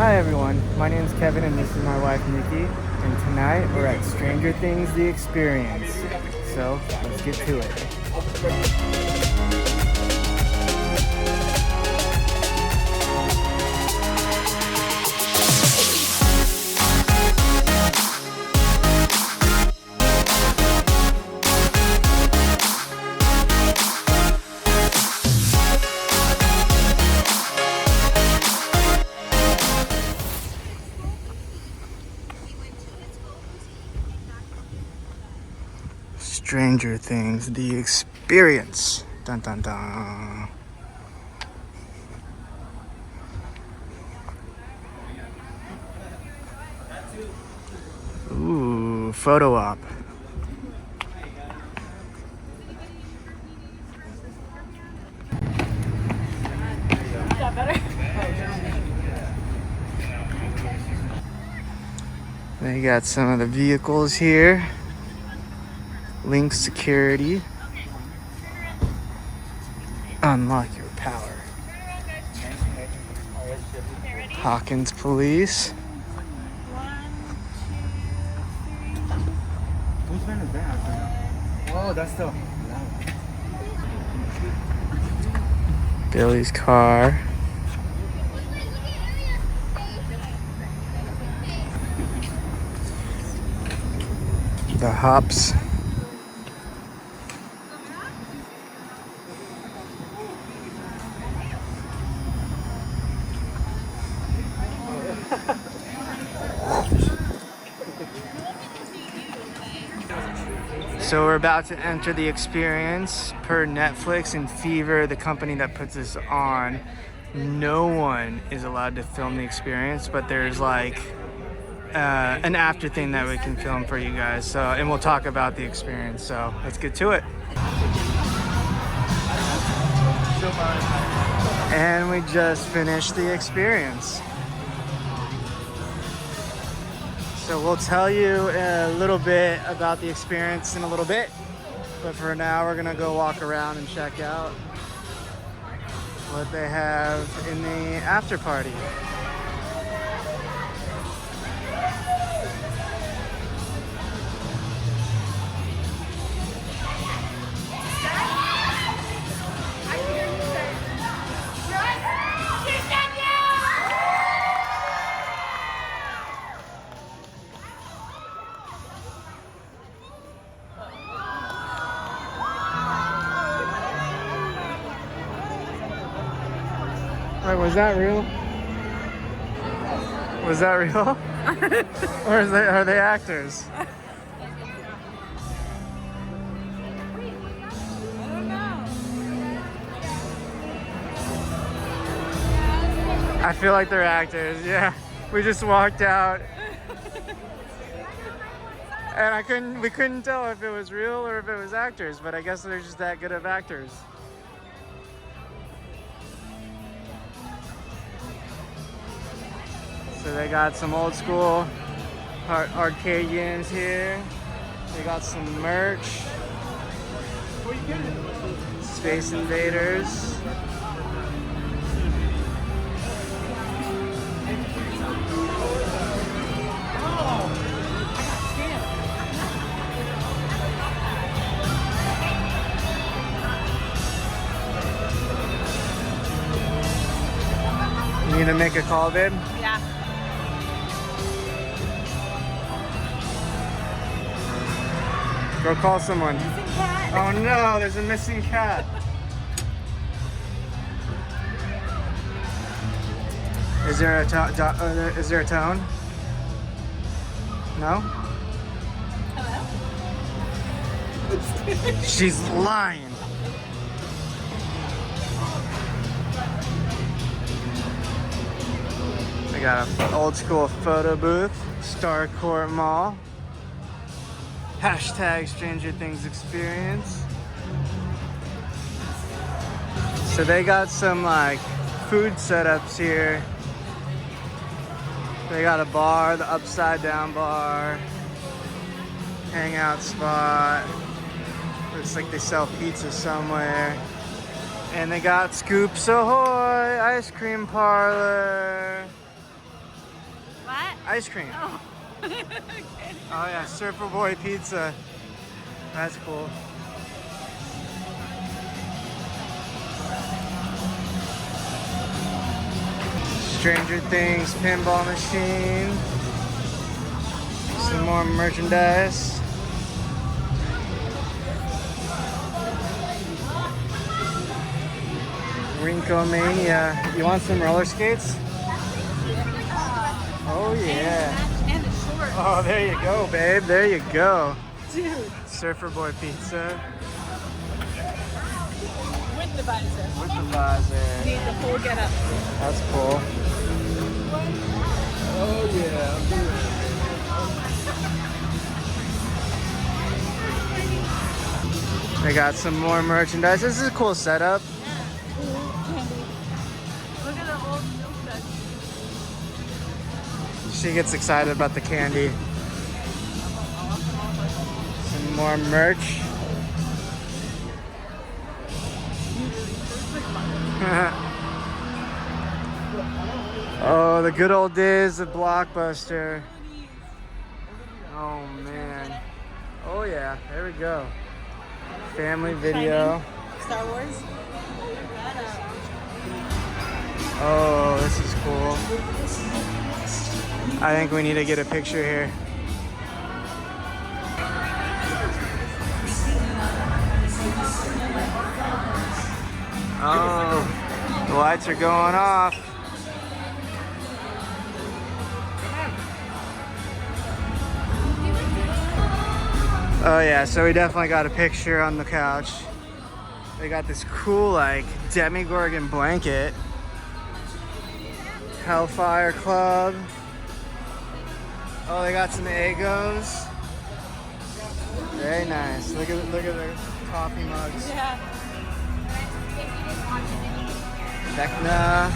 Hi everyone, my name is Kevin and this is my wife Nikki, and tonight we're at Stranger Things The Experience. So let's get to it. Stranger Things The Experience. Dun dun dun. Ooh, photo op. Is that better? They got some of the vehicles here. Link security. Unlock your power. Hawkins Police. Which one is that? Oh, that's the. Billy's car. The hops. So we're about to enter the experience. Per Netflix and Fever, the company that puts this on, no one is allowed to film the experience, but there's like an after thing that we can film for you guys. So, and we'll talk about the experience. So let's get to it. And we just finished the experience. So we'll tell you a little bit about the experience in a little bit. But for now, we're gonna go walk around and check out what they have in the after party. Wait, was that real? Was that real? Or are they actors? I don't know. I feel like they're actors, yeah. We just walked out. And we couldn't tell if it was real or if it was actors, but I guess they're just that good of actors. So they got some old school arcade games here. They got some merch. Space Invaders. You need to make a call, babe? Yeah. Go call someone. Missing cat. Oh no, there's a missing cat. Is there a is there a tone? No? Hello? She's lying. We got an old school photo booth, Starcourt Mall. Hashtag Stranger Things Experience. So they got some like food setups here. They got a bar, the upside down bar, hangout spot. Looks like they sell pizza somewhere. And they got Scoops Ahoy, ice cream parlor. Ice cream. Oh. Oh yeah, Surfer Boy Pizza. That's cool. Stranger Things pinball machine. Some more merchandise. Rinko Mania. You want some roller skates? Oh yeah. And the shorts. Oh, there you go, babe. There you go. Dude. Surfer Boy Pizza With the visor. with the visor. Need the full get up. That's cool. Oh yeah, I'm doing it. They got some more merchandise. This is a cool setup. Look at the old milk duds. She gets excited about the candy. Some more merch. Oh, the good old days of Blockbuster. Oh man. Oh yeah, there we go. Family video. Star Wars. Oh, this is cool. I think we need to get a picture here. Oh, the lights are going off. Oh yeah, so we definitely got a picture on the couch. They got this cool like Demogorgon blanket. Hellfire Club. Oh, they got some Eggos. Very nice. Look at the coffee mugs. Yeah. Vecna.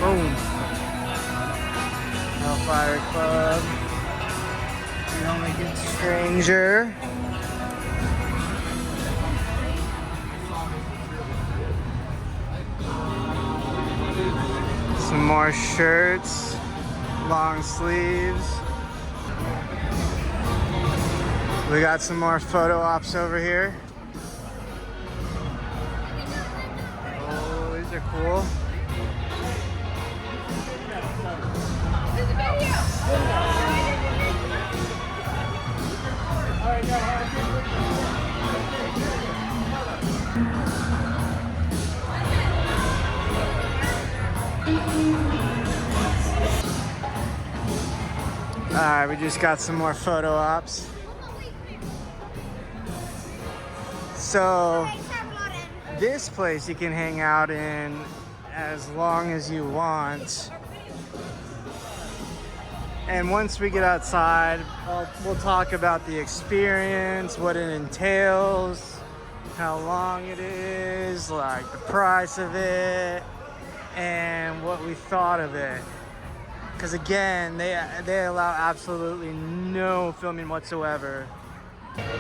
Boom. Hellfire Club. The Only Good Stranger. Some more shirts, long sleeves. We got some more photo ops over here. Oh, these are cool. Alright, we just got some more photo ops. So, this place you can hang out in as long as you want. And once we get outside, we'll talk about the experience, what it entails, how long it is, like the price of it, and what we thought of it. Because again, they allow absolutely no filming whatsoever.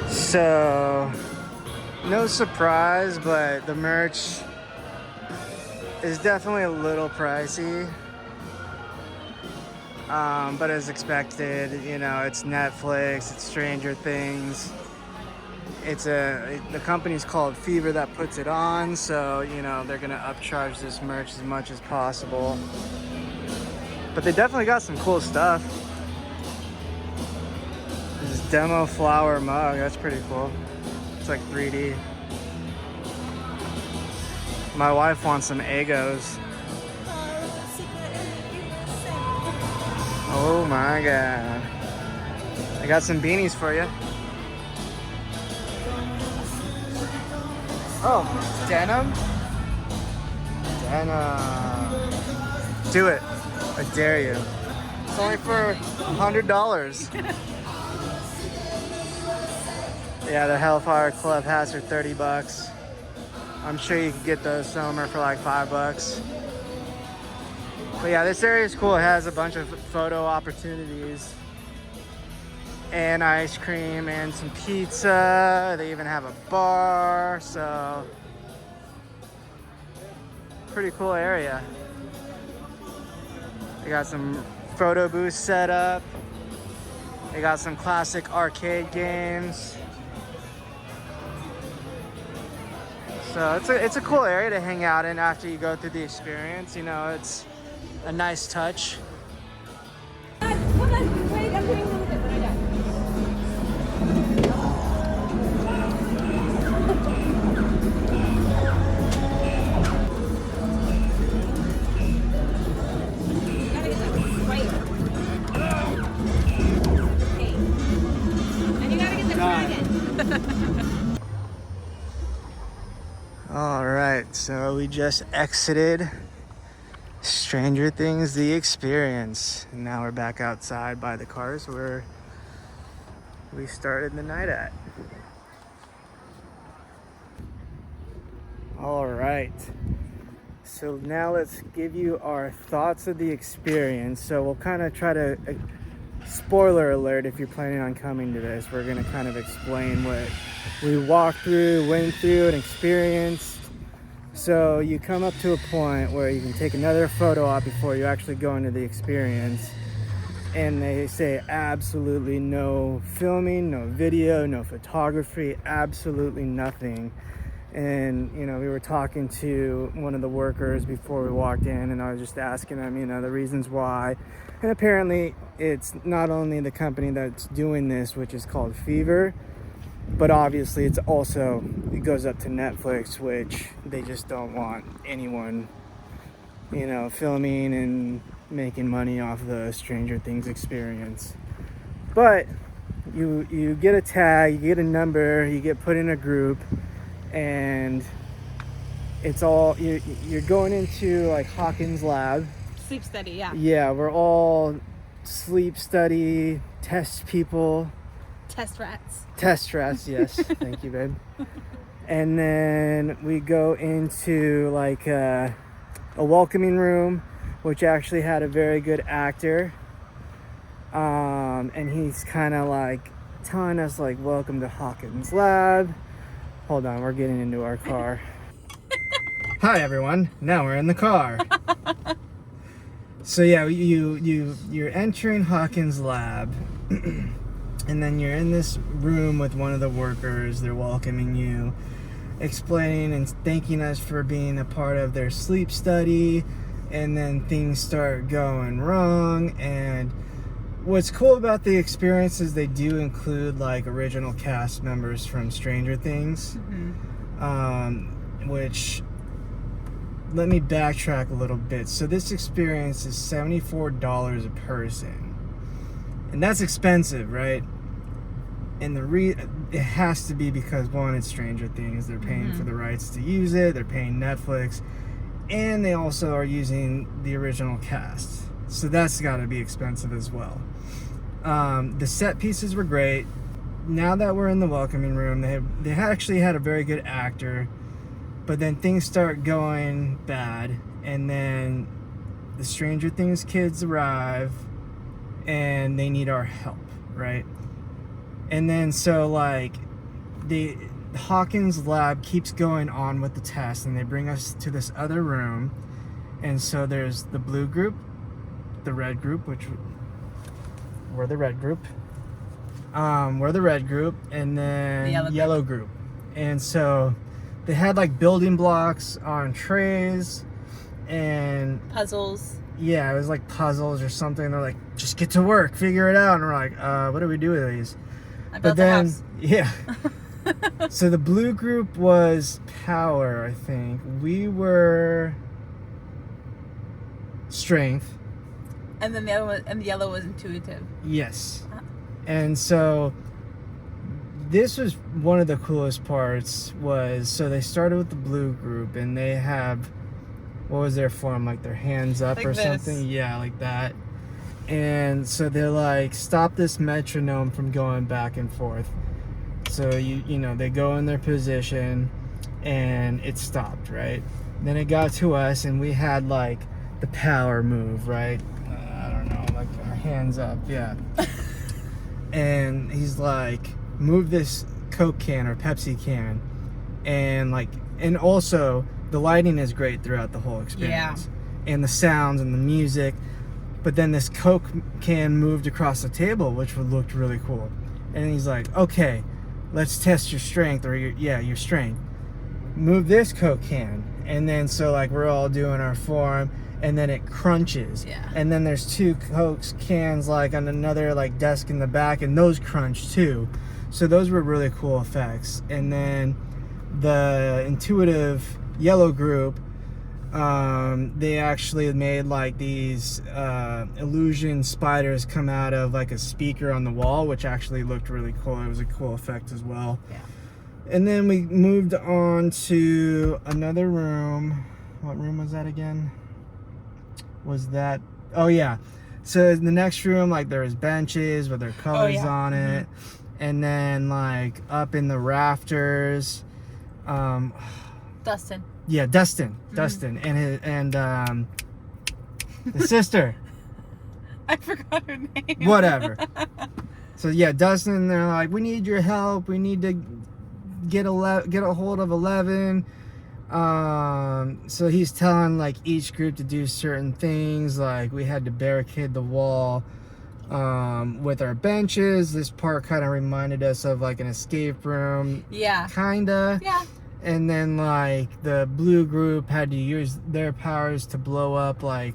So, no surprise, but the merch is definitely a little pricey. But as expected, you know, it's Netflix, it's Stranger Things. The company's called Fever that puts it on, so, you know, they're gonna upcharge this merch as much as possible. But they definitely got some cool stuff. This demo flower mug, that's pretty cool. It's like 3D. My wife wants some Eggos. Oh my god. I got some beanies for you. Oh, denim? Denim. Do it. I dare you. It's only for $100. Yeah, the Hellfire Club hats are $30. I'm sure you could get those somewhere for like $5. But yeah, this area is cool. It has a bunch of photo opportunities and ice cream and some pizza. They even have a bar, so pretty cool area. They got some photo booths set up. They got some classic arcade games. So it's a cool area to hang out in after you go through the experience. You know, it's a nice touch. Come on, wait, I'm doing something, but I got gotta get that right. Okay. And you gotta get the dragon. All right, so we just exited Stranger Things The Experience. And now we're back outside by the cars where we started the night at. All right, so now let's give you our thoughts of the experience. So we'll kind of try to, spoiler alert if you're planning on coming to this, we're gonna kind of explain what we walked through, went through, and experienced. So you come up to a point where you can take another photo op before you actually go into the experience. And they say absolutely no filming, no video, no photography, absolutely nothing. And, you know, we were talking to one of the workers before we walked in, and I was just asking them, you know, the reasons why. And apparently it's not only the company that's doing this, which is called Fever, but obviously it goes up to Netflix, which they just don't want anyone, you know, filming and making money off the Stranger Things experience. But you get a tag, you get a number, you get put in a group, and it's all, you're going into like Hawkins Lab. Sleep study, yeah. Yeah, we're all sleep study, test people. Test rats. Test rats, yes. Thank you, babe. And then we go into like a welcoming room, which actually had a very good actor. And he's kind of like telling us like, welcome to Hawkins Lab. Hold on, we're getting into our car. Hi everyone, now we're in the car. So yeah, you're entering Hawkins Lab. And then you're in this room with one of the workers. They're welcoming you, explaining and thanking us for being a part of their sleep study. And then things start going wrong. And what's cool about the experience is they do include like original cast members from Stranger Things. Which, let me backtrack a little bit. So this experience is $74 a person. And that's expensive, right? And it has to be because, one, it's Stranger Things. They're paying for the rights to use it. They're paying Netflix. And they also are using the original cast. So that's got to be expensive as well. The set pieces were great. Now that we're in the welcoming room, they actually had a very good actor. But then things start going bad. And then the Stranger Things kids arrive. And they need our help, right? And then so like the Hawkins Lab keeps going on with the test, and they bring us to this other room. And so there's the blue group, the red group, which we're the red group. We're the red group, and then The yellow group. And so they had like building blocks on trays and Puzzles. yeah, it was like puzzles or something. They're like, just get to work, figure it out. And we're like, what do we do with these? I built a house. Yeah. So the blue group was power, I think. We were strength. And then the other one, and the yellow was intuitive. Yes. And so this was one of the coolest parts was, so they started with the blue group, and they have, what was their form? Like their hands up Like or this. something? Yeah, like that. And so they're like, stop this metronome from going back and forth. So you know, they go in their position and it stopped, right? Then it got to us and we had like the power move, right? I don't know, like our hands up, yeah. And he's like, move this Coke can or Pepsi can. And like, and also the lighting is great throughout the whole experience. And the sounds and the music. but then this Coke can moved across the table, which looked really cool. And he's like, okay, let's test your strength, or your strength. Move this Coke can. And then so like we're all doing our form, and then it crunches. Yeah. And then there's 2 Coke cans like on another like desk in the back, and those crunch too. So those were really cool effects. And then the Intuitive Yellow group, they actually made like these illusion spiders come out of like a speaker on the wall, which actually looked really cool. It was a cool effect as well. Yeah. And then we moved on to another room. What room was that again? Was that? Oh yeah. So in the next room, like there was benches with their colors on it, and then like up in the rafters, Dustin. yeah, Dustin, and the sister, I forgot her name. whatever. So yeah, Dustin, they're like, we need your help. We need to get a hold of 11. So he's telling like each group to do certain things. Like we had to barricade the wall with our benches. This part kind of reminded us of like an escape room. Yeah. Kinda. Yeah. And then like the blue group had to use their powers to blow up like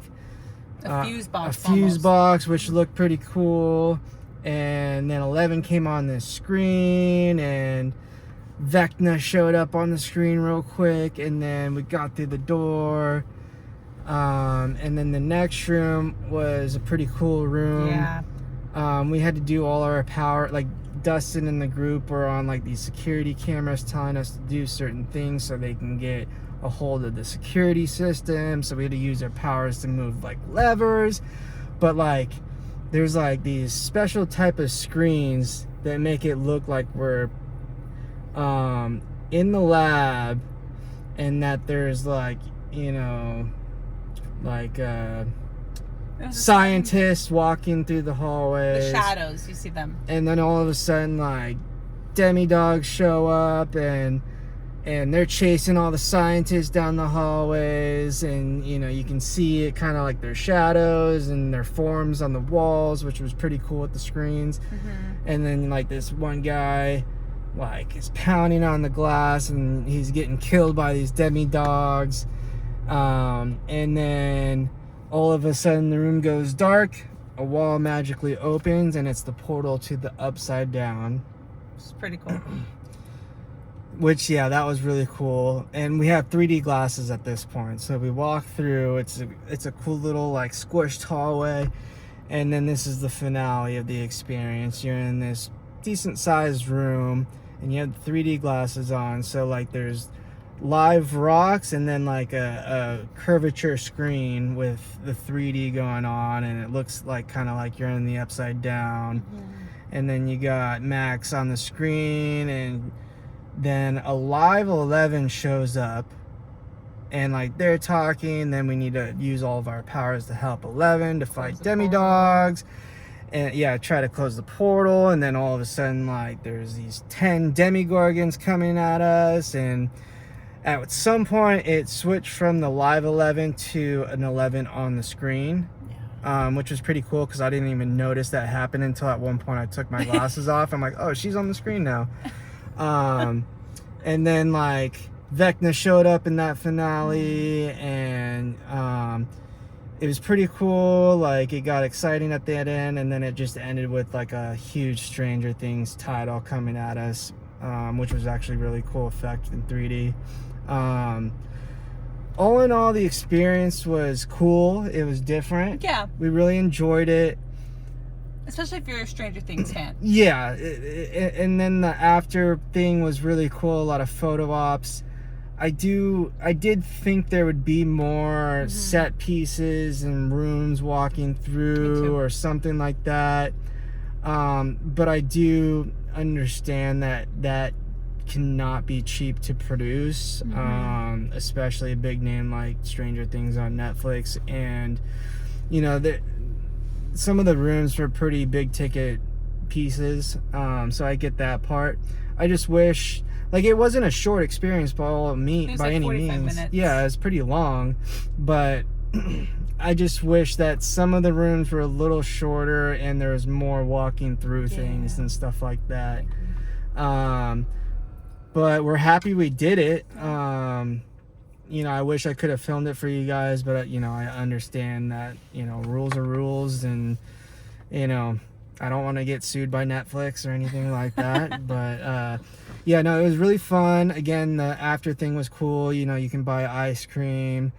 A fuse box. a fuse almost. box, which looked pretty cool. And then 11 came on the screen, and Vecna showed up on the screen real quick, and then we got through the door. And then the next room was a pretty cool room. Yeah. We had to do all our power, like Dustin and the group were on like these security cameras telling us to do certain things so they can get a hold of the security system. So we had to use our powers to move like levers. But like there's like these special type of screens that make it look like we're in the lab, and that there's like, you know, like scientists walking through the hallways. The shadows, you see them. And then all of a sudden, like, demi-dogs show up, and they're chasing all the scientists down the hallways, and, you know, you can see it kind of like their shadows and their forms on the walls, which was pretty cool with the screens. And then, like, this one guy, like, is pounding on the glass, and he's getting killed by these demi-dogs. And then all of a sudden the room goes dark, a wall magically opens, and it's the portal to the Upside Down. It's pretty cool. Which, yeah, that was really cool. And we have 3D glasses at this point, so we walk through. It's a cool little like squished hallway, and then this is the finale of the experience. You're in this decent sized room, and you have 3D glasses on, so like there's live rocks, and then like a curvature screen with the 3D going on, and it looks like kind of like you're in the Upside Down. And then you got Max on the screen, and then a live 11 shows up, and like they're talking. Then we need to use all of our powers to help 11 to fight demi-dogs, and yeah, try to close the portal. And then all of a sudden, like, there's these 10 demigorgons coming at us, and at some point it switched from the live 11 to an 11 on the screen. Which was pretty cool, because I didn't even notice that happened until at one point I took my glasses off. I'm like, oh, she's on the screen now. And then like Vecna showed up in that finale, and it was pretty cool. Like, it got exciting at that end, and then it just ended with like a huge Stranger Things title coming at us, which was actually really cool effect in 3D. All in all, the experience was cool. It was different. Yeah. We really enjoyed it. Especially if you're a Stranger Things fan. Yeah, and then the after thing was really cool. A lot of photo ops. I did think there would be more set pieces and rooms walking through or something like that. But I do understand that cannot be cheap to produce, especially a big name like Stranger Things on Netflix. And you know, some of the rooms were pretty big ticket pieces, so I get that part. I just wish, like, it wasn't a short experience by any means. Minutes. Yeah, it's pretty long, but I just wish that some of the rooms were a little shorter and there was more walking through things and stuff like that. But we're happy we did it. You know, I wish I could have filmed it for you guys, but you know, I understand that, you know, rules are rules, and you know, I don't want to get sued by Netflix or anything like that. But yeah, no, it was really fun. Again, the after thing was cool. You know, you can buy ice cream.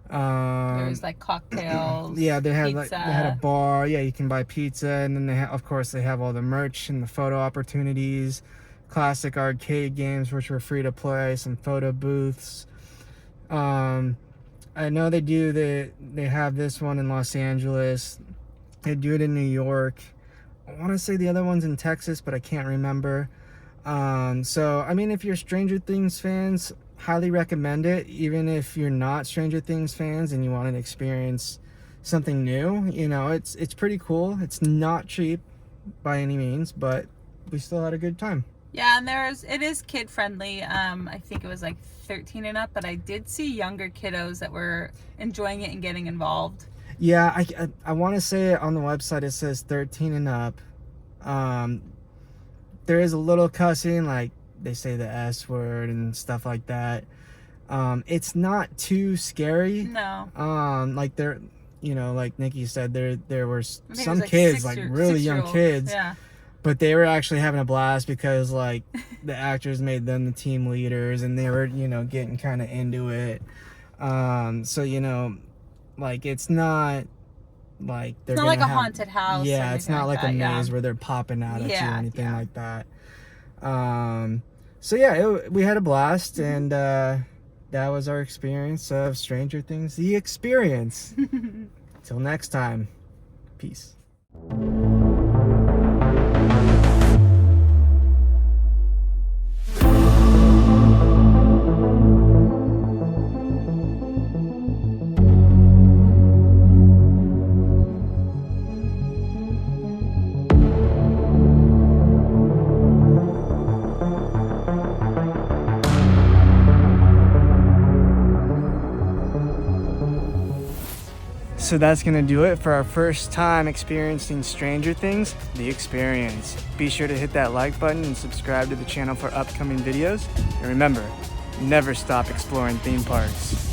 There was like cocktails. Yeah, they had pizza. they had a bar. Yeah, you can buy pizza, and then of course they have all the merch and the photo opportunities, classic arcade games which were free to play, some photo booths. I know they have this one in Los Angeles. They do it in New York. I want to say the other one's in Texas, but I can't remember. So I mean, if you're Stranger Things fans, highly recommend it. Even if you're not Stranger Things fans and you want to experience something new, you know, it's pretty cool. It's not cheap by any means, but we still had a good time. Yeah, and it is kid friendly. I think it was like 13 and up, but I did see younger kiddos that were enjoying it and getting involved. Yeah, I want to say on the website it says 13 and up. There is a little cussing, like they say the S word and stuff like that. It's not too scary. No. Like there, you know, like Nikki said, there were some like kids, like really young kids. Yeah. But they were actually having a blast because like the actors made them the team leaders, and they were, you know, getting kind of into it. So, you know, like it's not like they're It's not like a gonna have, haunted house. yeah, or it's not like that, a maze yeah. where they're popping out at you or Yeah, anything yeah. like that. So yeah, we had a blast, and that was our experience of Stranger Things, the experience. Till next time, peace. So that's gonna do it for our first time experiencing Stranger Things, the experience. Be sure to hit that like button and subscribe to the channel for upcoming videos. And remember, never stop exploring theme parks.